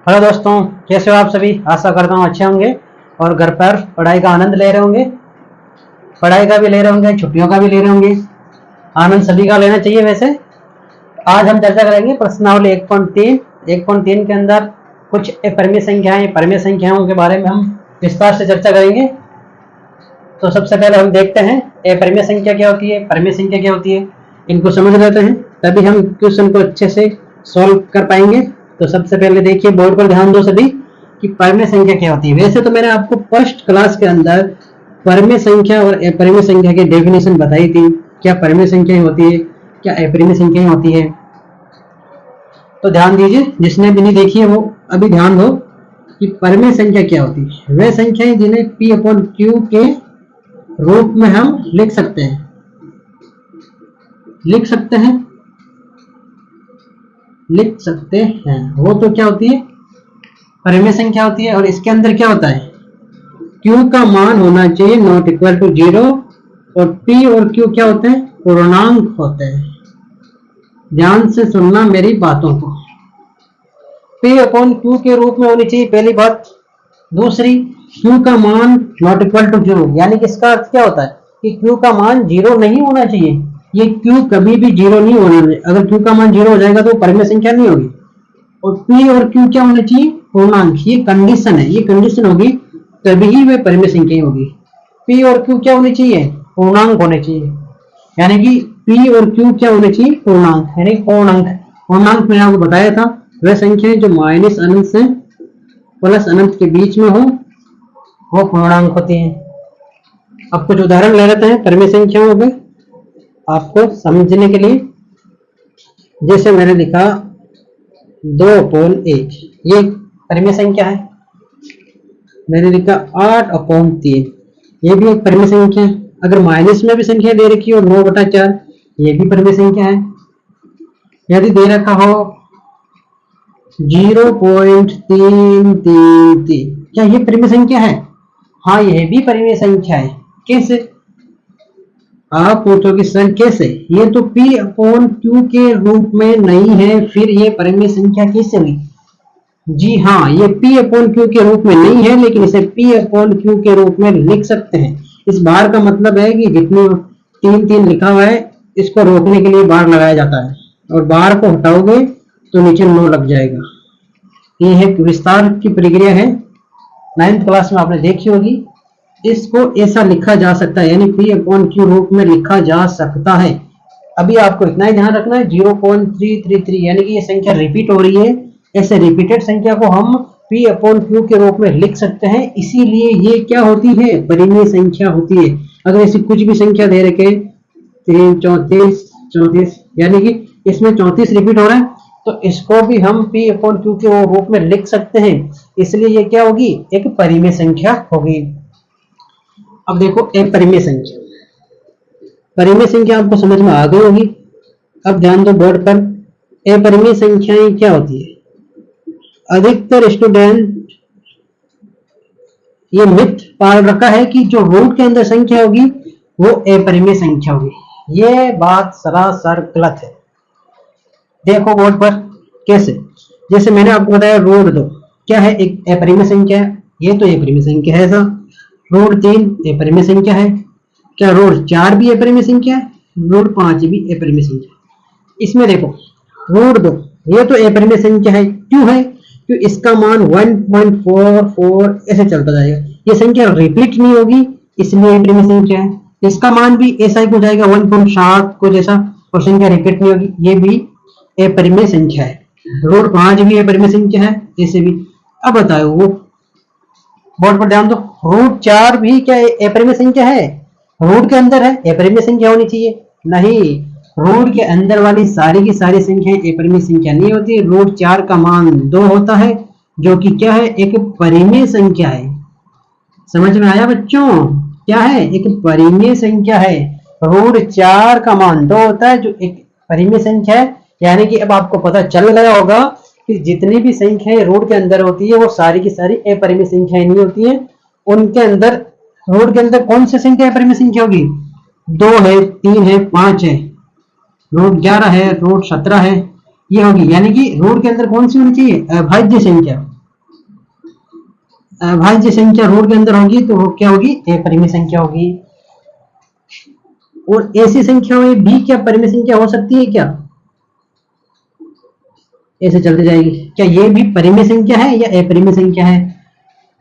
Hello दोस्तों, कैसे हो आप सभी। आशा करता हूँ अच्छे होंगे और घर पर पढ़ाई का आनंद ले रहे होंगे। पढ़ाई का भी ले रहे होंगे, छुट्टियों का भी ले रहे होंगे। आनंद सभी का लेना चाहिए। वैसे आज हम चर्चा करेंगे प्रश्नावली 1.3। 1.3 के अंदर कुछ परिमेय संख्याएं, परिमेय संख्याओं के बारे में हम विस्तार से चर्चा करेंगे। तो सबसे पहले हम देखते हैं परिमेय संख्या क्या होती है, परिमेय संख्या क्या होती है। इनको समझ लेते हैं, तभी हम क्वेश्चन को अच्छे से सॉल्व कर पाएंगे। तो सबसे पहले देखिए, बोर्ड पर ध्यान दो सभी कि परिमेय संख्या क्या होती है। वैसे तो मैंने आपको फर्स्ट क्लास के अंदर परिमेय संख्या और अपरिमेय संख्या की डेफिनेशन बताई थी। क्या परिमेय संख्याएं होती है, क्या अपरिमेय संख्याएं होती है। तो ध्यान दीजिए, जिसने भी नहीं देखी है वो अभी ध्यान दो कि परिमेय संख्या क्या होती है। वे संख्याएं जिन्हें P/Q के रूप में हम लिख सकते हैं, लिख सकते हैं वो तो क्या होती है, परिमेय संख्या होती है। और इसके अंदर क्या होता है, Q का मान होना चाहिए नॉट इक्वल टू 0 और P और Q क्या होते हैं, पूर्णांक होते हैं। ध्यान से सुनना मेरी बातों को। P/Q के रूप में होनी चाहिए, पहली बात। दूसरी, Q का मान नॉट इक्वल टू 0, यानी कि इसका अर्थ क्या होता है कि Q का मान 0 नहीं होना चाहिए। ये Q कभी भी 0 नहीं होना चाहिए। अगर Q का मान 0 हो जाएगा तो परिमेय संख्या नहीं होगी। और P और Q क्या होना चाहिए, पूर्णांक। ये कंडीशन है, ये कंडीशन होगी तभी वे परिमेय संख्या होगी। P और Q क्या होने चाहिए, पूर्णांक होने चाहिए। यानी कि P और Q क्या होने चाहिए, पूर्णांक, यानी पूर्णांक। पूर्णांक मैंने आपको बताया था, वह संख्याएं जो माइनस अनंत से प्लस अनंत के बीच में हो वो पूर्णांक होती हैं। अब कुछ उदाहरण ले लेते हैं परिमेय संख्याओं में आपको समझने के लिए। जैसे मैंने लिखा 2/1, ये परिमेय संख्या है। मैंने लिखा 8/3, ये भी एक परिमेय संख्या है। अगर माइनस में भी संख्या दे रखी हो 9/4, ये भी परिमेय संख्या है। यदि दे रखा हो 0.333, क्या ये परिमेय संख्या है? हाँ, यह भी परिमेय संख्या है। कैसे? आप पूछोगे सर कैसे, ये तो P/Q के रूप में नहीं है, फिर ये परिमेय संख्या कैसे हुई? जी हाँ, ये P/Q के रूप में नहीं है, लेकिन इसे P/Q के रूप में लिख सकते हैं। इस बार का मतलब है कि जितनी 3 लिखा हुआ है इसको रोकने के लिए बार लगाया जाता है, और बार को हटाओगे तो नीचे 9 लग जाएगा। ये है विस्तार की प्रक्रिया है, 9th क्लास में आपने देखी होगी। इसको ऐसा लिखा जा सकता है, यानी P/Q रूप में लिखा जा सकता है। अभी आपको इतना ही ध्यान रखना है, 0.333 यानी कि ये संख्या रिपीट हो रही है। ऐसे रिपीटेड संख्या को हम P/Q के रूप में लिख सकते हैं, इसीलिए ये क्या होती है, परिमेय संख्या होती है। अगर ऐसी कुछ भी संख्या दे रखे 3, 34, यानी कि इसमें 34 रिपीट हो रहा है, तो इसको भी हम P/Q के रूप में लिख सकते हैं, इसलिए ये क्या होगी, एक परिमेय संख्या होगी। अब देखो अपरिमेय संख्या, परिमेय संख्या आपको समझ में आ गई होगी। अब ध्यान दो बोर्ड पर, अपरिमेय संख्याएं क्या होती है। अधिकतर स्टूडेंट ये मिथ पाल रखा है कि जो रूट के अंदर संख्या होगी वो अपरिमेय संख्या होगी। ये बात सरासर गलत है। देखो बोर्ड पर कैसे, जैसे मैंने आपको बताया रूट 2 क्या है, एक अपरिमेय संख्या है। ये तो अपरिमेय संख्या है। ऐसा रूट 3 अपरिमेय संख्या है। क्या रूट 4 भी अपरिमेय संख्या है? रूट 5 भी अपरिमेय संख्या है। इसमें देखो रूट 2 ये तो अपरिमेय संख्या है। क्यों है? क्यों इसका मान 1.44 ऐसे चलता जाएगा, ये संख्या रिपीट नहीं होगी, इसलिए अपरिमेय संख्या है। इसका मान भी ऐसा ही हो जाएगा 1.7 को जैसा, और संख्या रिपीट नहीं होगी, ये भी अपरिमेय संख्या है। रूट 5 भी अपरिमेय संख्या है, ऐसे भी। अब बताओ वो बोर्ड पर ध्यान दो, रूट 4 भी क्या अपरिमेय संख्या है? रूट के अंदर है, अपरिमेय संख्या होनी चाहिए। नहीं, रूट के अंदर वाली सारी की सारी संख्याएं अपरिमेय संख्या नहीं होती। रूट 4 का मान 2 होता है, जो कि क्या है, एक परिमेय संख्या है। समझ में आया बच्चों? क्या है, एक परिमेय संख्या है। रूट 4 का मान 2 होता है, जो एक परिमेय संख्या है। यानी कि अब आपको पता चल गया होगा कि जितनी भी संख्याएं रूट के अंदर होती है वो सारी की सारी अपरिमेय संख्याएं नहीं होती हैं। उनके अंदर, रूट के अंदर कौन सी संख्या अपरिमेय संख्या होगी? 2 है, 3 है, 5 है, रूट 11 है, रूट 17 है, ये होगी, यानी कि रूट के अंदर कौन सी होनी चाहिए, अभाज्य संख्या। अभाज्य संख्या रूट के अंदर होगी तो वो क्या होगी, अपरिमेय संख्या होगी। और ऐसी संख्या में भी क्या परिमेय संख्या हो सकती है क्या, ऐसे चलते जाएगी, क्या ये भी परिमेय संख्या है या अपरिमेय संख्या है।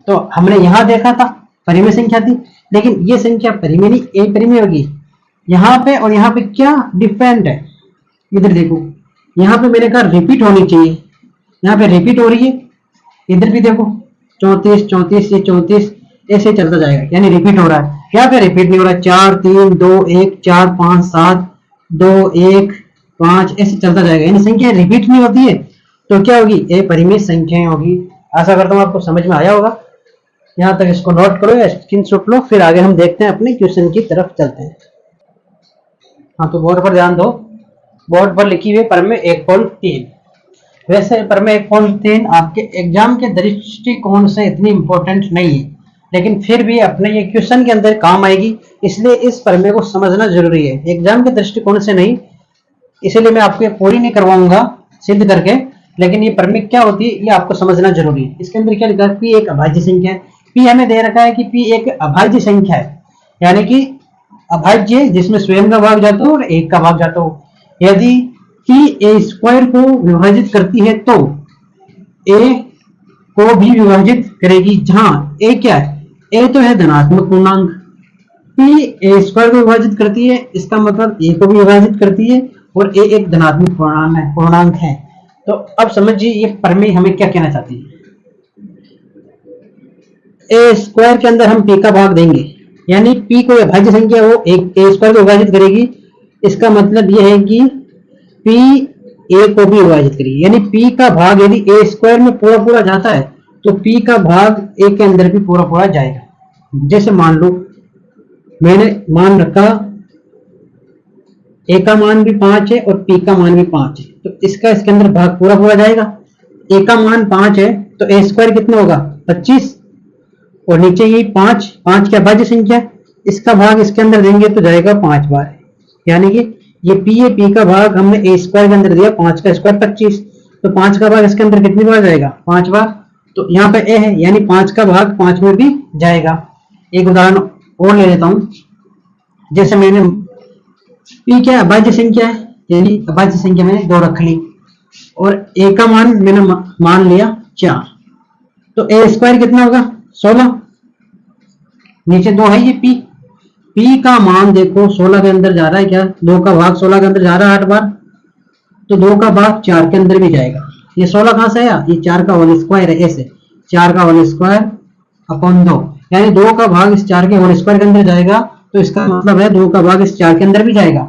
तो हमने यहां देखा था परिमेय संख्या थी, लेकिन ये संख्या परिमेय नहीं अपरिमेय होगी। यहाँ पे और यहाँ पे क्या डिफरेंट है, इधर देखो, यहाँ पे मैंने कहा रिपीट होनी चाहिए, यहाँ पे रिपीट हो रही है। इधर भी देखो 34 34 ये 34 ऐसे चलता जाएगा, यानी रिपीट हो रहा है। यहाँ पे रिपीट नहीं हो रहा है, 4 3 2 1 4 5 7 2 1 5 ऐसे चलता जाएगा, यानी संख्या रिपीट नहीं होती है, तो क्या होगी, अपरिमेय संख्याएं होगी। आशा करता हूँ आपको समझ में आया होगा। यहाँ तक इसको नोट करो या स्क्रीनशॉट लो, फिर आगे हम देखते हैं, अपने क्वेश्चन की तरफ चलते हैं। हाँ, तो बोर्ड पर ध्यान दो, बोर्ड पर लिखी हुई प्रमेय 1.3। वैसे प्रमेय 1.3 आपके एग्जाम के दृष्टिकोण से इतनी इंपॉर्टेंट नहीं है, लेकिन फिर भी अपने ये क्वेश्चन के अंदर काम आएगी, इसलिए इस प्रमेय को समझना जरूरी है। एग्जाम के दृष्टिकोण से नहीं, इसीलिए मैं आपको पूरी नहीं करवाऊंगा सिद्ध करके, लेकिन ये प्रमेय क्या होती है ये आपको समझना जरूरी है। इसके अंदर क्या लिखा है, पी एक अभाज्य संख्या है। पी हमें दे रखा है कि पी एक अभाज्य संख्या है, यानी कि अभाज्य जिसमें स्वयं का भाग जाता हो और एक का भाग जाता हो। यदि पी ए स्क्वायर को विभाजित करती है तो ए को भी विभाजित करेगी, जहां ए क्या है, ए तो है धनात्मक पूर्णांक। पी ए स्क्वायर को विभाजित करती है, इसका मतलब ए को भी विभाजित करती है, और ए एक धनात्मक पूर्णांक है। तो अब समझिए ये प्रमेय हमें क्या कहना चाहती है। ए स्क्वायर के अंदर हम पी का भाग देंगे, यानी पी को अभाज्य संख्या वो एक ए स्क्वायर को विभाजित करेगी, इसका मतलब यह है कि पी ए को भी विभाजित करेगी, यानी पी का भाग यदि ए स्क्वायर में पूरा पूरा जाता है तो पी का भाग ए के अंदर भी पूरा पूरा जाएगा। जैसे मान लो मैंने मान रखा ए का मान भी 5 है और पी का मान भी 5 है, तो इसका इसके अंदर भाग पूरा पूरा जाएगा। ए का मान 5 है तो ए स्क्वायर कितना होगा 25, और नीचे ये 5 की अभाज्य संख्या, इसका भाग इसके अंदर देंगे तो जाएगा 5 बार, यानी कि ये पी का भाग हमने ए स्क्वायर के अंदर दिया, 5 का स्क्वायर 25, तो 5 का भाग इसके अंदर कितनी बार जाएगा 5 बार। तो यहाँ पे ए है, यानी 5 का भाग 5 में भी जाएगा। एक उदाहरण और ले लेता हूं, जैसे मैंने पी क्या अभाज्य संख्या है, यानी अभाज्य संख्या मैंने 2 रख ली, और ए का मान मैंने मान लिया 4, तो ए स्क्वायर कितना होगा 16, नीचे 2 है ये पी का मान देखो 16 के अंदर जा रहा है, क्या 2 का भाग 16 के अंदर जा रहा है 8 बार, तो 2 का भाग 4 के अंदर भी जाएगा। ये 16 कहां से आया, ये 4 का होल स्क्वायर है, ऐसे 4 का होल स्क्वायर अपॉन 2, यानी 2 का भाग इस 4 के होल स्क्वायर के अंदर जाएगा, तो इसका मतलब है 2 का भाग इस 4 के अंदर भी जाएगा।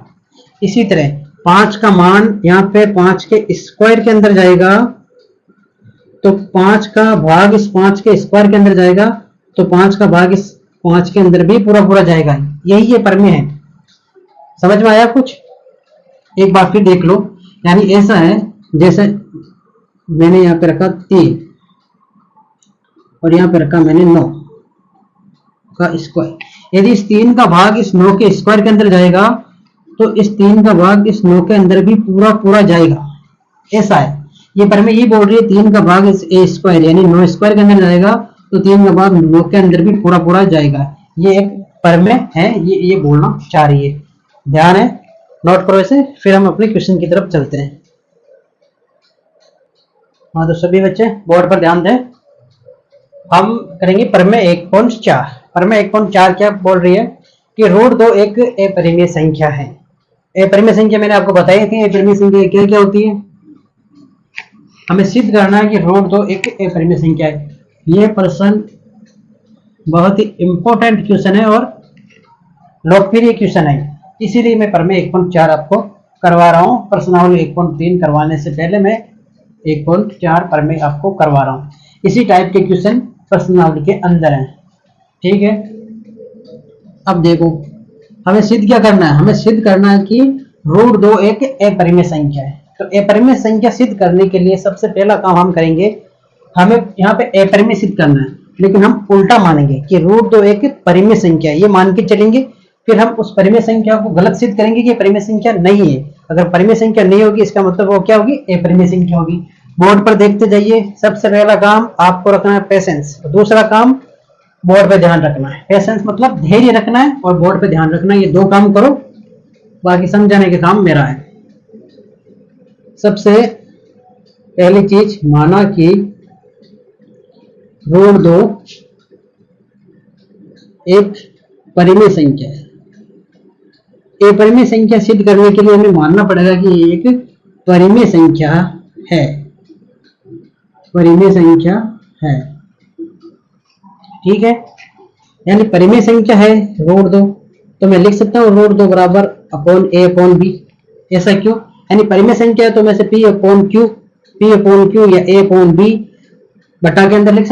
इसी तरह 5 का मान यहाँ पे 5 के स्क्वायर के अंदर जाएगा, तो 5 का भाग इस 5 के स्क्वायर के अंदर जाएगा, तो 5 का भाग इस 5 के अंदर भी पूरा पूरा जाएगा। यही ये प्रमेय है। समझ में आया कुछ, एक बार फिर देख लो, यानी ऐसा है जैसे मैंने यहाँ पे रखा 3 और यहाँ पे रखा मैंने 9 का स्क्वायर, यदि इस 3 का भाग इस 9 के स्क्वायर के अंदर जाएगा तो इस 3 का भाग इस 9 के अंदर भी पूरा पूरा जाएगा। ऐसा है ये प्रमेय, ये बोल रही है 3 का भाग इस ए स्क्वायर यानी 9 स्क्वायर के अंदर जाएगा, तो 3 का भाग 9 के अंदर भी पूरा पूरा जाएगा। ये एक प्रमेय है, ये बोलना चाह रही है। ध्यान है, नोट करो इसे, फिर हम अपने क्वेश्चन की तरफ चलते हैं। हाँ, तो सभी बच्चे बोर्ड पर ध्यान दें, हम करेंगे प्रमेय 1.4। प्रमेय 1.4 क्या बोल रही है कि रूट 2 एक अपरिमेय संख्या है। अपरिमेय संख्या मैंने आपको बताई थी, अपरिमेय संख्या क्या क्या होती है, हमें सिद्ध करना है कि रूट 2 एक अपरिमेय संख्या है। ये प्रश्न बहुत ही इंपॉर्टेंट क्वेश्चन है और लोकप्रिय क्वेश्चन है, इसीलिए मैं प्रमेय 1.4 आपको करवा रहा हूँ। प्रश्नावली 1.3 करवाने से पहले मैं 1.4 प्रमेय आपको करवा रहा हूँ। इसी टाइप के क्वेश्चन प्रश्नावली के अंदर हैं, ठीक है। अब देखो हमें सिद्ध क्या करना है, हमें सिद्ध करना है कि रूट 2 एक अपरिमेय संख्या है। तो अपरिमेय संख्या सिद्ध करने के लिए सबसे पहला काम हम करेंगे, हमें यहाँ पे अपरिमेय सिद्ध करना है, लेकिन हम उल्टा मानेंगे कि रूट 2 एक परिमेय संख्या है, ये मान के चलेंगे। फिर हम उस परिमेय संख्या को गलत सिद्ध करेंगे कि परिमेय संख्या नहीं है। अगर परिमेय संख्या नहीं होगी इसका मतलब वो क्या होगी, अपरिमेय संख्या होगी। बोर्ड पर देखते जाइए। सबसे पहला काम आपको रखना है पेशेंस, दूसरा काम बोर्ड पे ध्यान रखना है। पेशेंस मतलब धैर्य रखना है और बोर्ड पे ध्यान रखना है, ये दो काम करो, बाकी समझाने के काम मेरा है। सबसे पहली चीज, माना कि √2 एक परिमेय संख्या है। एक परिमेय संख्या सिद्ध करने के लिए हमें मानना पड़ेगा कि ये एक परिमेय संख्या है, परिमेय संख्या है, ठीक है। यानी परिमेय संख्या है √2, तो मैं लिख सकता हूँ √2 बराबर अपॉन a अपॉन b। ऐसा क्यों? यानी परिमेय संख्या है तो मैं से p अपॉन q या a अपॉन b बटा के अंदर लिख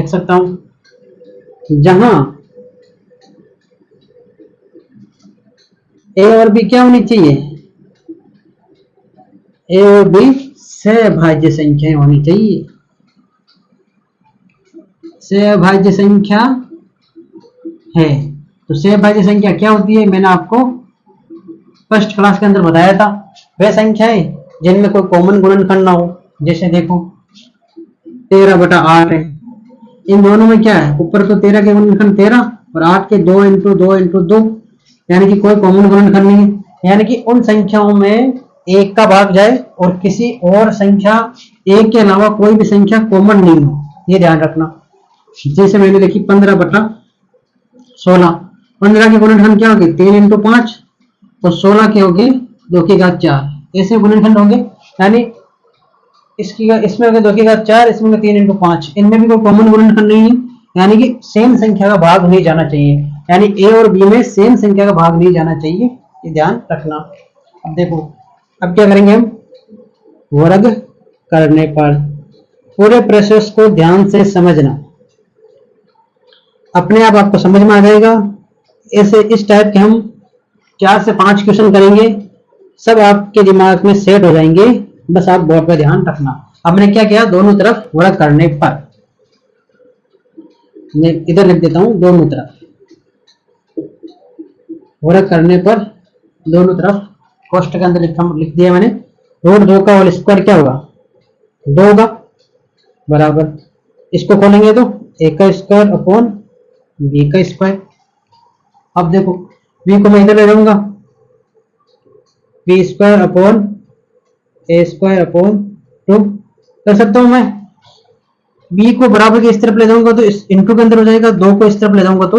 सकता हूँ, जहां a और b क्या होनी चाहिए, a और b सहभाज्य संख्याएं होनी चाहिए। सहभाज्य संख्या है तो सहभाज्य संख्या क्या होती है, मैंने आपको फर्स्ट क्लास के अंदर बताया था। वह संख्याएं जिनमें कोई कॉमन गुणनखंड ना हो। जैसे देखो 13/8 है, इन दोनों में क्या है, ऊपर तो 13 के गुणनखंड 13 और 8 के 2 इंटू 2 इंटू 2, यानी कि कोई कॉमन गुणनखंड नहीं है। यानी कि उन संख्याओं में एक का भाग जाए और किसी और संख्या एक के अलावा कोई भी संख्या कॉमन नहीं हो, ये ध्यान रखना। जैसे मैंने देखी 15/16, 15 के गुणनखंड क्या होंगे, 3 इंटू 5 और 16 के होंगे 2 की घात 4, ऐसे गुणनखंड होंगे। यानी इसमें होंगे 2 की घात 4, इसमें होंगे 3 इंटू 5, इनमें भी कोई कॉमन गुणनखंड नहीं है, यानी कि सेम संख्या का भाग नहीं जाना चाहिए। यानी ए और बी में सेम संख्या का भाग नहीं जाना चाहिए, ये ध्यान रखना। अब देखो, अब क्या करेंगे हम, वर्ग करने पर पूरे प्रोसेस को ध्यान से समझना, अपने आप आपको समझ में आ जाएगा। ऐसे इस टाइप के हम 4 से 5 क्वेश्चन करेंगे, सब आपके दिमाग में सेट हो जाएंगे, बस आप बोर्ड पर ध्यान रखना। हमने क्या किया, दोनों तरफ वर्ग करने पर, मैं इधर लिख देता हूं, दोनों तरफ वर्ग करने पर, दोनों तरफ कोष्टक के अंदर लिख दिया मैंने। √2 का होल स्क्वायर क्या होगा, 2 होगा, बराबर इसको खोलेंगे तो a का स्क्वायर अपॉन b का स्क्वायर। अब देखो b को मैं इधर ले जाऊंगा, b square upon a square upon 2 कर सकता हूं मैं। b को बराबर के इस तरफ ले जाऊंगा तो इस इंटू के अंदर हो जाएगा, 2 को इस तरफ ले जाऊंगा तो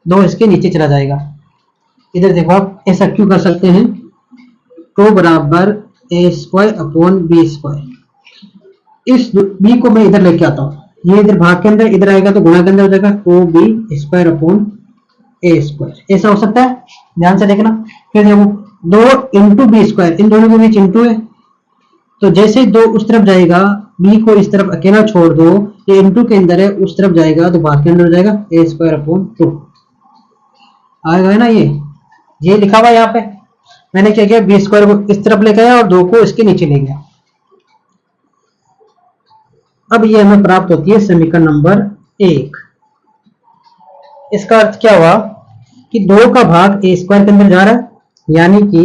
2 इसके नीचे चला जाएगा। इधर देखो आप ऐसा क्यों कर सकते हैं, 2 बराबर a square upon b square. इस b को मैं इधर लेके आता हूँ, ये इधर भाग के अंदर इधर आएगा तो गुणा के अंदर हो जाएगा 2b square upon a square. ऐसा हो सकता है, ध्यान से देखना। फिर देखो 2 इंटू बी स्क्वायर, इन दोनों के बीच इंटू है, तो जैसे 2 उस तरफ जाएगा, b को इस तरफ अकेला छोड़ दो, ये इंटू के अंदर है, उस तरफ जाएगा तो भाग के अंदर हो जाएगा a स्क्वायर अपॉन 2 आएगा, है ना। ये लिखा हुआ यहाँ पे, मैंने क्या किया, बी स्क्वायर को इस तरफ लेके आया और 2 को इसके नीचे ले गया। अब ये हमें प्राप्त होती है समीकरण नंबर 1। इसका अर्थ क्या हुआ कि 2 का भाग ए स्क्वायर के अंदर जा रहा है, यानी कि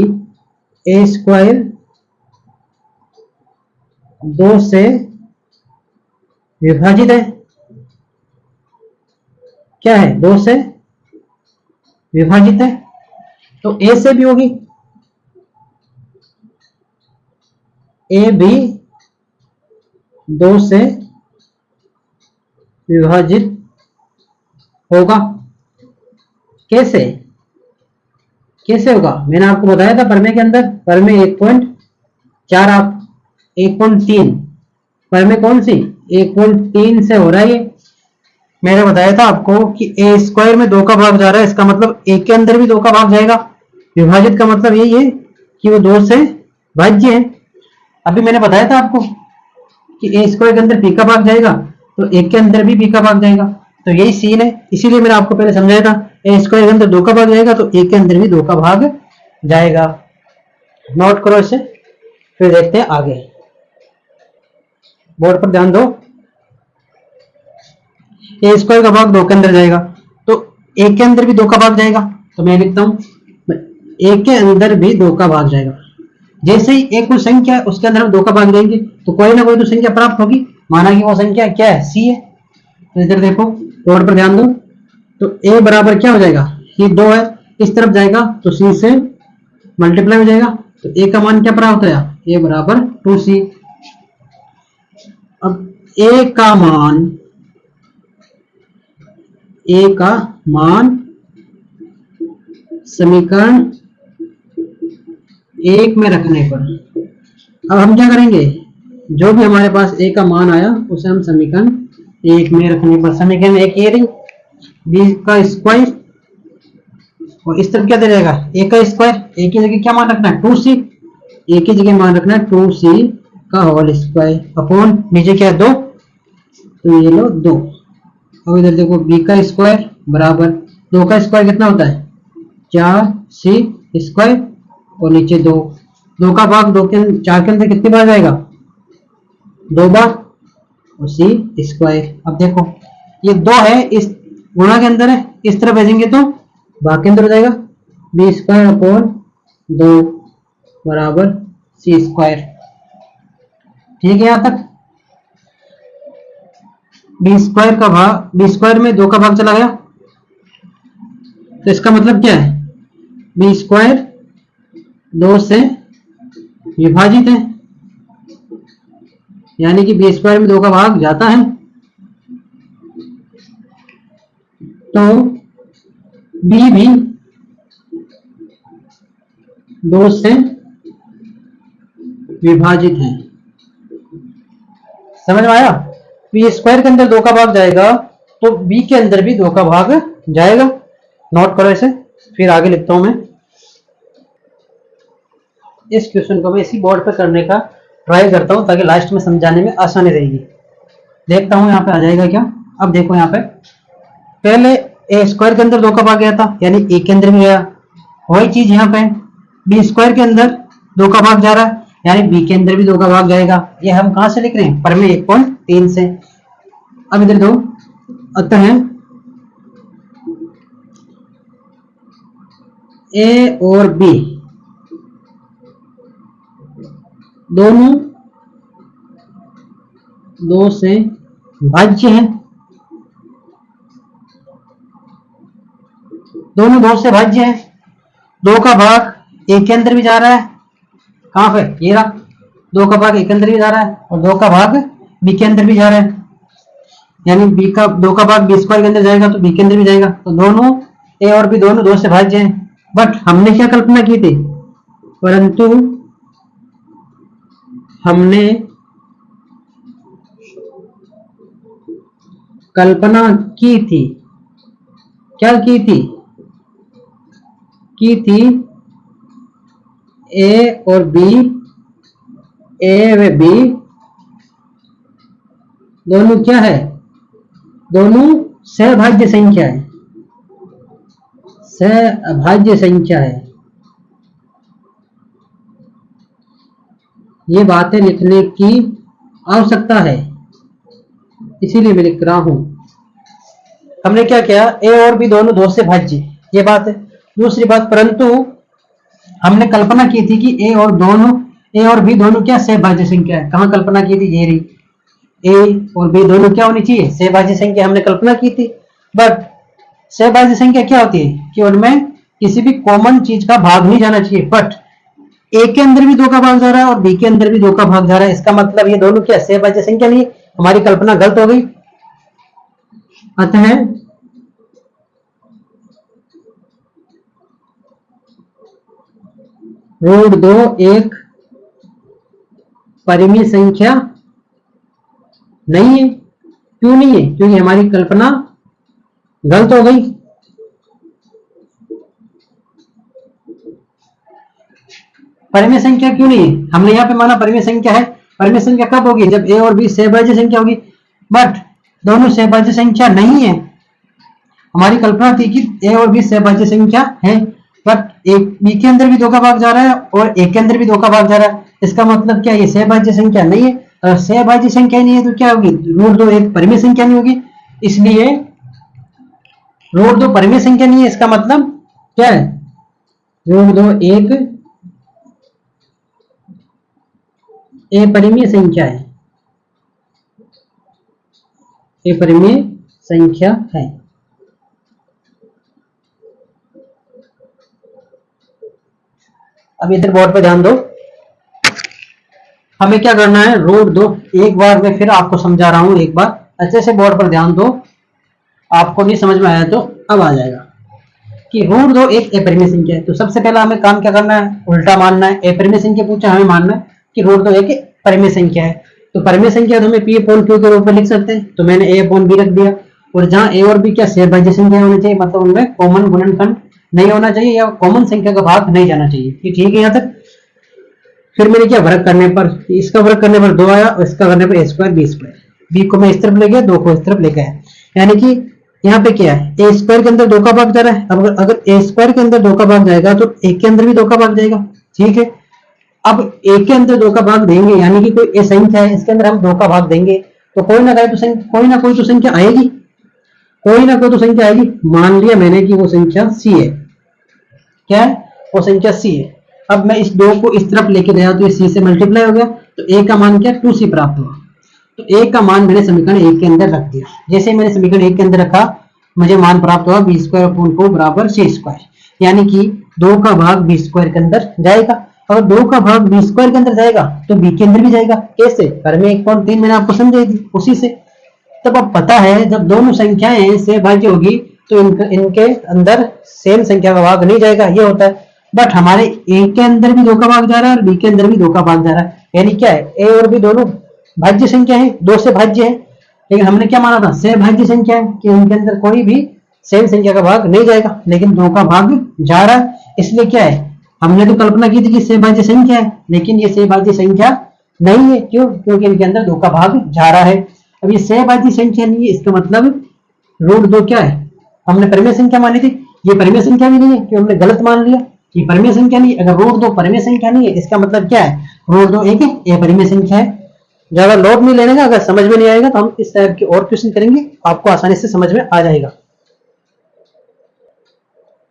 ए स्क्वायर 2 से विभाजित है। क्या है, 2 से विभाजित है, तो ए से भी होगी, ए भी 2 से विभाजित होगा। कैसे होगा, मैंने आपको बताया था प्रमेय के अंदर, प्रमेय 1.4 आप 1.3, प्रमेय कौन सी 1.3 से हो रहा है। ये मैंने बताया था आपको कि ए स्क्वायर में 2 का भाग जा रहा है, इसका मतलब ए के अंदर भी 2 का भाग जाएगा। विभाजित का मतलब यही है कि वो 2 से भाज्य है। अभी मैंने बताया था आपको कि ए स्क्वायर के अंदर बी का भाग जाएगा तो ए के अंदर भी बी का भाग जाएगा, तो यही सीन है। इसीलिए मैंने आपको पहले समझाया था, ए स्क्वायर के अंदर 2 का भाग जाएगा तो ए के अंदर भी 2 का भाग जाएगा। नोट करो इसे, फिर देखते हैं आगे। बोर्ड पर ध्यान दो, ए स्क्वायर का भाग 2 के अंदर जाएगा तो ए के अंदर भी 2 का भाग जाएगा, तो मैं लिखता हूं ए के अंदर भी 2 का भाग जाएगा। जैसे ही एक कोई संख्या है उसके अंदर हम 2 का भाग देंगे तो कोई ना कोई तो संख्या प्राप्त होगी। माना कि वो संख्या क्या है, सी है। तो इधर देखो बोर्ड पर ध्यान दो, तो ए बराबर क्या हो जाएगा, ये 2 है, इस तरफ जाएगा तो सी से मल्टीप्लाई हो जाएगा। तो ए का मान क्या प्राप्त होगा, ए बराबर 2c। अब ए का मान समीकरण 1 में रखने पर अब हम क्या करेंगे, जो भी हमारे पास ए का मान आया उसे हम समीकरण 1 में रखने पर, समीकरण 1 ये रही, बी का स्क्वायर और इस तरफ क्या दे जाएगा, ए का स्क्वायर। ए की जगह क्या मान रखना है, 2c। ए की जगह मान रखना है 2c का होल स्क्वायर अपॉन नीचे क्या है 2, तो ये लो 2। अब इधर देखो बी का स्क्वायर बराबर 2 का स्क्वायर कितना होता है 4c स्क्वायर और नीचे 2 का भाग 4 के अंदर कितनी बार जाएगा 2 बार और c स्क्वायर। अब देखो ये 2 है, इस गुणा के अंदर है, इस तरफ भेजेंगे तो भाग के अंदर हो जाएगा, बी स्क्वायर अपॉन 2 बराबर c स्क्वायर। ठीक है, यहां तक बी स्क्वायर में 2 का भाग चला गया, तो इसका मतलब क्या है, बी स्क्वायर 2 से विभाजित है, यानी कि बी स्क्वायर में 2 का भाग जाता है, तो बी भी 2 से विभाजित है। समझ में आया, बी स्क्वायर के अंदर 2 का भाग जाएगा तो बी के अंदर भी 2 का भाग जाएगा। नोट करो इसे, फिर आगे लिखता हूं मैं। इस क्वेश्चन को मैं इसी बोर्ड पर करने का ट्राई करता हूं ताकि लास्ट में समझाने में आसानी रहेगी। देखता हूं यहाँ पे आ जाएगा क्या। अब देखो यहाँ पे पहले ए स्क्वायर के अंदर 2 का भाग गया था, यानी ए के अंदर भी गया, वही चीज यहाँ पे बी स्क्वायर के अंदर 2 का भाग जा रहा है, यानी बी के अंदर भी 2 का भाग जाएगा। ये हम कहां से लिख रहे हैं, प्रमेय 1.3 से। अब इधर दो अतः ए और बी दोनों 2 से भाज्य हैं, दोनों 2 से भाज्य हैं। 2 का भाग ए के अंदर भी जा रहा है, कहां पे, ये रहा, 2 का भाग ए के अंदर भी जा रहा है और 2 का भाग बी के अंदर भी जा रहा है, यानी बी का 2 का भाग बी स्क्वायर के अंदर जाएगा तो बी के अंदर भी जाएगा। तो दोनों ए और बी दोनों 2 से भाज्य हैं। बट हमने क्या कल्पना की थी, परंतु हमने कल्पना की थी, क्या की थी ए और बी, ए व बी दोनों क्या है, दोनों सहभाज्य संख्या है, सहभाज्य संख्या है। ये बातें लिखने की आवश्यकता है, इसीलिए मैं लिख रहा हूं। हमने क्या किया, ए और बी दोनों 2 से भाज्य, ये बात है। दूसरी बात, परंतु हमने कल्पना की थी कि ए और बी दोनों क्या सहभाज्य संख्या है। कहां कल्पना की थी, ये रही, ए और बी दोनों क्या होनी चाहिए, सहभाज्य संख्या, हमने कल्पना की थी। बट सहभाज्य संख्या क्या होती है कि उनमें किसी भी कॉमन चीज का भाग नहीं जाना चाहिए। बट ए के अंदर भी 2 का भाग जा रहा है और बी के अंदर भी 2 का भाग जा रहा है, इसका मतलब ये दोनों क्या सहभाज्य संख्या नहीं है, हमारी कल्पना गलत हो गई। अतः √2 एक परिमेय संख्या नहीं है। क्यों नहीं है, क्योंकि हमारी कल्पना गलत हो गई। परिमेय संख्या क्यों नहीं है, हमने यहाँ पे माना परिमेय संख्या है। परिमेय संख्या कब होगी, जब ए और बी सहभाज्य संख्या होगी। बट दोनों सहभाज्य संख्या नहीं है। हमारी कल्पना थी कि ए और बी सहभाज्य संख्या है, बट एक बी के अंदर भी 2 का भाग जा रहा है और ए के अंदर भी 2 का भाग जा रहा है। इसका मतलब क्या, ये सहभाज्य संख्या नहीं है। अगर सहभाज्य संख्या नहीं है तो क्या होगी, √2 एक परिमेय संख्या नहीं होगी। इसलिए √2 परिमेय संख्या नहीं है, इसका मतलब क्या है, रूट 2 एक अपरिमेय संख्या है, अपरिमेय संख्या है। अब इधर बोर्ड पे ध्यान दो, हमें क्या करना है, रूट 2, एक बार मैं फिर आपको समझा रहा हूं, एक बार अच्छे से बोर्ड पर ध्यान दो, आपको नहीं समझ में आया तो अब आ जाएगा कि रूट 2 एक अपरिमेय संख्या है। तो सबसे पहला हमें काम क्या करना है, उल्टा मानना है। अपरिमेय संख्या पूछा, हमें मानना है कि रूट 2 एक परिमेय संख्या है। तो परिमेय संख्या तो हमें पी अपॉन क्यू के रूप में लिख सकते हैं, तो मैंने ए अपॉन बी रख दिया। और जहां ए और बी क्या सहभाज्य संख्या होनी चाहिए, मतलब उनमें कॉमन गुणनखंड नहीं होना चाहिए या कॉमन संख्या का भाग नहीं जाना चाहिए। ठीक है यहाँ तक। फिर मैंने क्या, वर्ग करने पर, इसका वर्ग करने पर 2 आया और इसका करने पर ए स्क्वायर बी स्क्वायर, बी को मैं इस तरफ ले गया, 2 को इस तरफ लेके आया। यानी कि यहाँ पे क्या है, ए स्क्वायर के अंदर 2 का भाग जा रहा है। अब अगर ए स्क्वायर के अंदर 2 का भाग जाएगा तो एक के अंदर भी 2 का भाग जाएगा। ठीक है, अब एक के अंदर 2 का भाग देंगे, यानी कि कोई ए संख्या है, इसके अंदर हम 2 का भाग देंगे तो कोई ना कोई तो संख्या आएगी, कोई ना कोई तो संख्या आएगी। मान लिया मैंने कि वो संख्या सी है। क्या है, वो संख्या सी है। अब मैं इस 2 को इस तरफ लेके गया तो ये सी से मल्टीप्लाई हो गया, तो ए का मान क्या, 2c प्राप्त हुआ। तो ए का मान मैंने समीकरण 1 के अंदर रख दिया। जैसे मैंने समीकरण 1 के अंदर रखा, मुझे मान प्राप्त हुआ बी स्क्वायर अपॉन 2 बराबर सी स्क्वायर, यानी कि 2 का भाग बी स्क्वायर के अंदर जाएगा। अगर 2 का भाग बी स्क्वायर के अंदर जाएगा तो बी के अंदर भी जाएगा। कैसे, परिमेय 1.3 मैंने आपको समझाई थी उसी से। तब अब पता है जब दोनों संख्याएं से भाज्य होगी तो इनके अंदर सेम संख्या का भाग नहीं जाएगा, ये होता है। बट हमारे ए के अंदर भी 2 का भाग जा रहा है और बी के अंदर भी 2 का भाग जा रहा है, यानी क्या है, ए और बी दोनों भाज्य संख्या है, 2 से भाज्य है। लेकिन हमने क्या माना था, सहभाज्य संख्या है कि उनके अंदर कोई भी सेम संख्या का भाग नहीं जाएगा, लेकिन 2 का भाग जा रहा है। इसलिए क्या है, हमने तो कल्पना की थी कि सहभाज्य संख्या है, लेकिन ये सहभाज्य संख्या नहीं है। क्यों, क्योंकि इनके अंदर 2 का भाग जा रहा है। अब ये सहभाज्य संख्या नहीं है, इसका मतलब रूट 2 क्या है, हमने परिमेय संख्या मानी थी, ये परिमेय संख्या भी नहीं है, क्यों हमने गलत मान लिया, ये परिमेय संख्या नहीं है। अगर रूट 2 परिमेय संख्या नहीं है, इसका मतलब क्या है, रूट 2 एक अपरिमेय संख्या है। ज्यादा लोड नहीं लेने का, अगर समझ में नहीं आएगा तो हम इस टाइप के और क्वेश्चन करेंगे, आपको आसानी से समझ में आ जाएगा।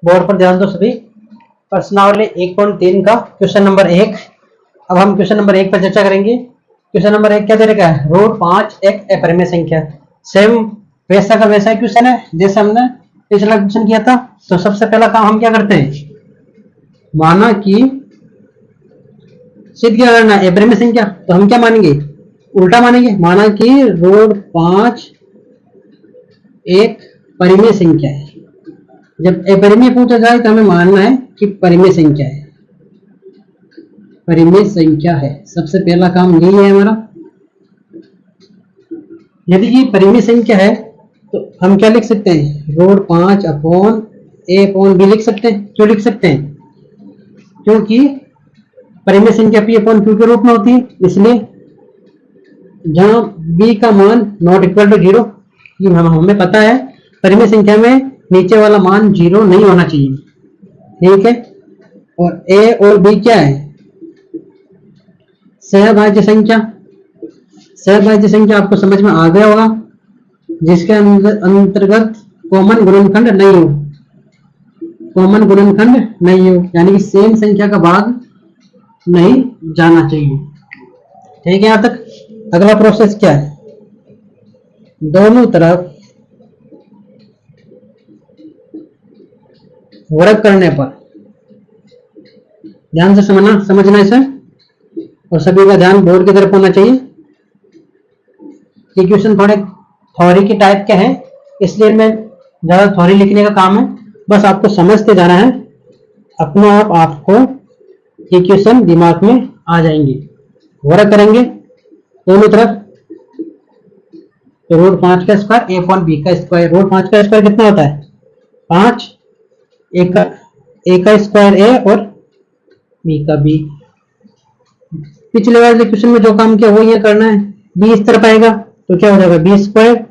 बोर्ड पर ध्यान दो सभी। प्रश्नावली 1.3 का क्वेश्चन नंबर 1। अब हम क्वेश्चन नंबर 1 पर चर्चा करेंगे। क्वेश्चन नंबर 1 क्या दे रखा है, रूट 5 एक अपरिमेय संख्या। सेम वैसा का वैसा क्वेश्चन है जैसे हमने पिछला क्वेश्चन किया था। तो सबसे पहला काम हम क्या करते हैं, माना कि सिद्ध क्या करना है, अपरिमेय संख्या, तो हम क्या मानेंगे, उल्टा मानेंगे। माना कि रूट 5 एक परिमेय संख्या है। जब अपरिमेय पूछा जाए तो हमें मानना है कि परिमेय संख्या है, परिमेय संख्या है। सबसे पहला काम यही है हमारा। यदि ये परिमेय संख्या है तो हम क्या लिख सकते हैं, रूट 5 अपॉन ए अपॉन बी लिख सकते हैं। क्यों लिख सकते हैं, क्योंकि परिमेय संख्या पी अपॉन क्यू के रूप में होती है, इसलिए जहां बी का मान नॉट इक्वल टू 0, हमें पता है परिमेय संख्या में नीचे वाला मान 0 नहीं होना चाहिए। ठीक है, और ए और बी क्या है, सहभाज्य संख्या। सहभाज्य संख्या आपको समझ में आ गया होगा, जिसके अंतर्गत कॉमन गुणनखंड नहीं हो, कॉमन गुणनखंड नहीं हो, यानी कि सेम संख्या का भाग नहीं जाना चाहिए। ठीक है, यहां तक। अगला प्रोसेस क्या है, दोनों तरफ वर्ग करने पर, ध्यान से समझना इसे, और सभी का ध्यान बोर्ड की तरफ होना चाहिए। ये क्वेश्चन थोड़े थ्योरी के टाइप के हैं, इसलिए मैं ज्यादा थ्योरी लिखने का काम है, बस आपको समझते जाना है, अपने आप आपको ये क्वेश्चन दिमाग में आ जाएंगे। वर्ग करेंगे दोनों तरफ, तो रूट 5 का स्क्वायर ए अपॉन बी का स्क्वायर। रूट 5 का स्क्वायर कितना होता है, 5, ए का स्क्वायर ए और बी का बी। पिछले वाले क्वेश्चन में जो काम किया वो ये करना है। बी इस तरफ आएगा तो क्या हो जाएगा, बी स्क्वायर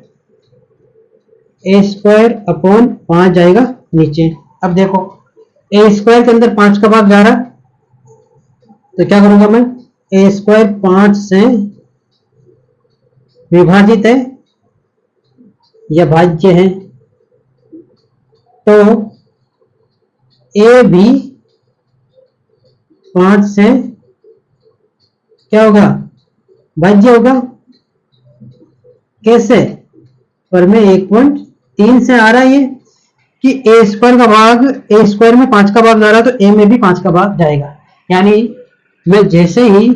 ए स्क्वायर अपॉन 5 जाएगा नीचे। अब देखो ए स्क्वायर के अंदर 5 का भाग जा रहा है, तो क्या करूंगा मैं, ए स्क्वायर 5 से विभाजित है या भाज्य है, तो ए भी 5 से क्या होगा, भाज्य होगा। कैसे, पर में 1.3 से आ रहा है ये कि ए स्क्वायर का भाग, ए स्क्वायर में 5 का भाग जा रहा है तो ए में भी 5 का भाग जाएगा। यानी मैं जैसे ही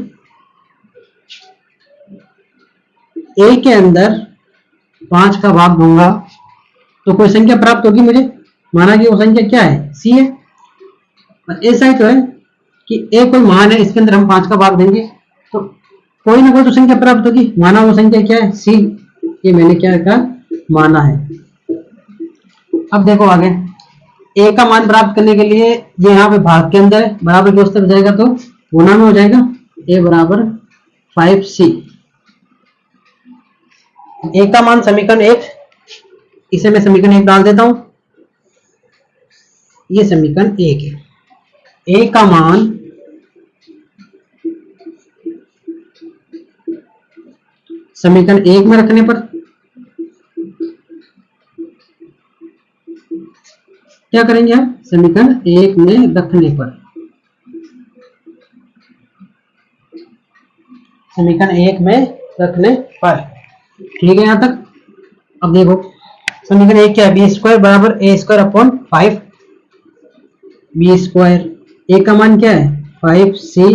ए के अंदर 5 का भाग दूंगा तो कोई संख्या प्राप्त होगी मुझे, माना कि वो संख्या क्या है, सी है। और ऐसा ही तो है कि ए कोई मान है, इसके अंदर हम 5 का भाग देंगे तो कोई ना कोई तो संख्या प्राप्त होगी, माना वो संख्या क्या है, सी। ये मैंने क्या कहा, माना है। अब देखो आगे, ए का मान प्राप्त करने के लिए ये यहाँ पे भाग के अंदर है, बराबर के उस तरफ जाएगा तो गुणा में हो जाएगा, ए बराबर 5c। ए का मान समीकरण 1, इसे मैं समीकरण 1 डाल देता हूं, ये समीकरण 1 है। ए का मान समीकरण 1 में रखने पर क्या करेंगे हम, समीकरण 1 में रखने पर, समीकरण 1 में रखने पर, ठीक है यहां तक। अब देखो समीकरण 1 क्या है, बी स्क्वायर बराबर ए स्क्वायर अपॉन 5, बी स्क्वायर, ए का मान क्या है 5c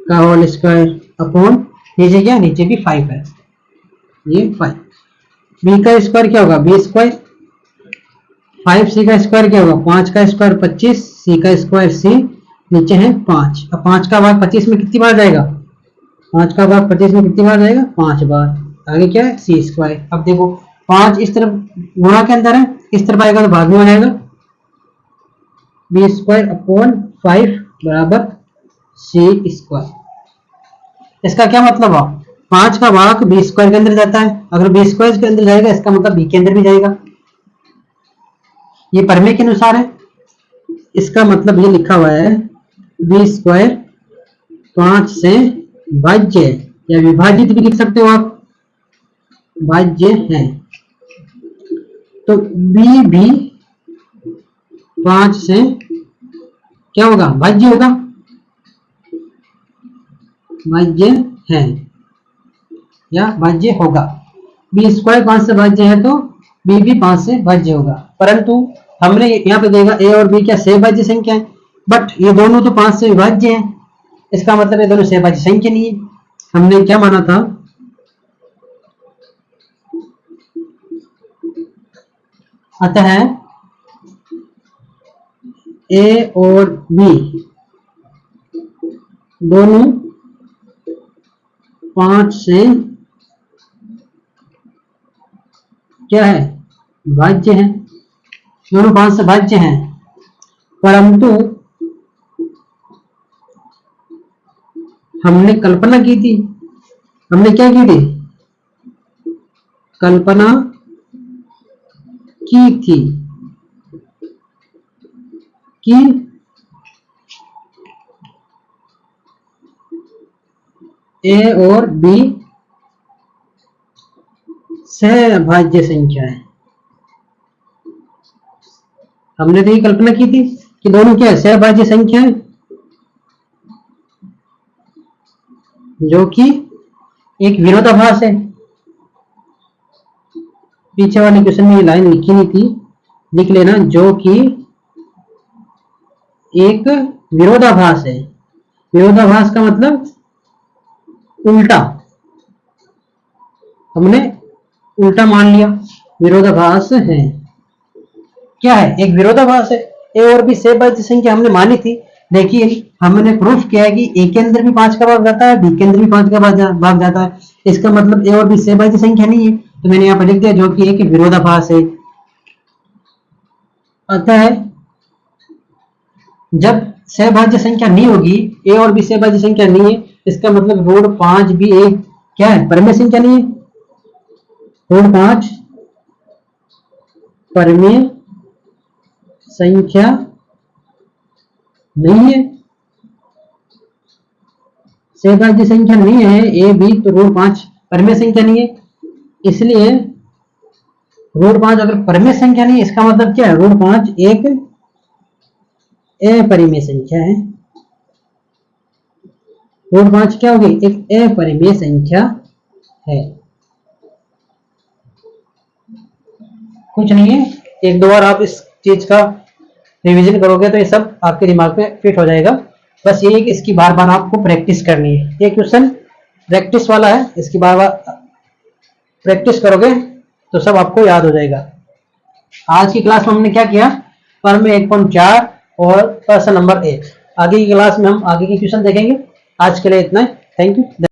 का होल स्क्वायर अपॉन नीचे क्या, नीचे भी 5 है, ये 5। बी का स्क्वायर क्या होगा, बी स्क्वायर, 5c का स्क्वायर क्या होगा, 5 का स्क्वायर 25, c का स्क्वायर c, नीचे है 5। अब 5 का भाग 25 में कितनी बार जाएगा, 5 का भाग 25 में कितनी बार जाएगा, 5 बार। आगे क्या है, सी स्क्वायर। अब देखो 5 इस तरफ गुणा के अंदर है, इस तरफ आएगा तो भाग में आ जाएगा, बी स्क्वायर अपॉन 5 बराबर सी स्क्वायर। इसका क्या मतलब हुआ, 5 का भाग बी स्क्वायर के अंदर जाता है, अगर बी स्क्वायर के अंदर जाएगा इसका मतलब बी के अंदर भी जाएगा, ये प्रमेय के अनुसार है। इसका मतलब ये लिखा हुआ है बी स्क्वायर 5 से भाज्य या विभाजित भी लिख सकते हो आप, भाज्य है, तो बी भी 5 से क्या होगा, भाज्य होगा, भाज्य है या भाज्य होगा। बी स्क्वायर 5 से भाज्य है तो बी भी 5 से भाज्य होगा, परंतु हमने यहाँ पे देखा ए और बी क्या सहभाज्य संख्या है, बट ये दोनों तो 5 से विभाज्य हैं, इसका मतलब ये दोनों सहभाज्य संख्या नहीं है। हमने क्या माना था, अतः ए और बी दोनों 5 से क्या है, भाज्य है, दोनों 5 से भाज्य हैं, परंतु हमने कल्पना की थी, हमने क्या की थी, कल्पना की थी कि ए और बी सहभाज्य संख्या है। हमने तो ये कल्पना की थी कि दोनों क्या है, सहभाज्य संख्या है, जो कि एक विरोधाभास है। पीछे वाले क्वेश्चन में ये लाइन लिखी नहीं थी, लिख लेना, जो कि एक विरोधाभास है। विरोधाभास का मतलब उल्टा, हमने उल्टा मान लिया, विरोधाभास है, क्या है, एक विरोधाभास है। ए और बी सहभाज्य संख्या हमने मानी थी, देखिए हमने प्रूफ किया है कि ए के अंदर भी 5 का भाग जाता है, बी के अंदर भी 5 का भाग जाता है, इसका मतलब ए और बी सहभाज्य संख्या नहीं है, तो मैंने यहाँ पर लिख दिया जो कि एक विरोधाभास है। अतः जब सहभाज्य संख्या नहीं होगी, ए और बी सहभाज्य संख्या नहीं है, इसका मतलब रूट 5 भी एक क्या है, परमेय संख्या नहीं है, रूट 5 परमेय संख्या नहीं है, सहभाज्य संख्या नहीं है ए बी, तो रूट 5 परमेय संख्या नहीं है। इसलिए रूट 5 अगर परमेय संख्या नहीं है, इसका मतलब क्या है, रूट 5 एक अपरिमेय संख्या है। रूट 5 क्या होगी? एक अपरिमेय संख्या है। कुछ नहीं है, एक दो बार आप इस चीज का रिवीजन करोगे तो ये सब आपके दिमाग में फिट हो जाएगा। बस ये है कि इसकी बार बार आपको प्रैक्टिस करनी है। ये क्वेश्चन प्रैक्टिस वाला है, इसकी बार बार प्रैक्टिस करोगे तो सब आपको याद हो जाएगा। आज की क्लास में हमने क्या किया? प्रमेय 1.4 और प्रश्न नंबर 1। आगे की क्लास में हम आगे की क्वेश्चन देखेंगे। आज के लिए इतना ही। Thank you.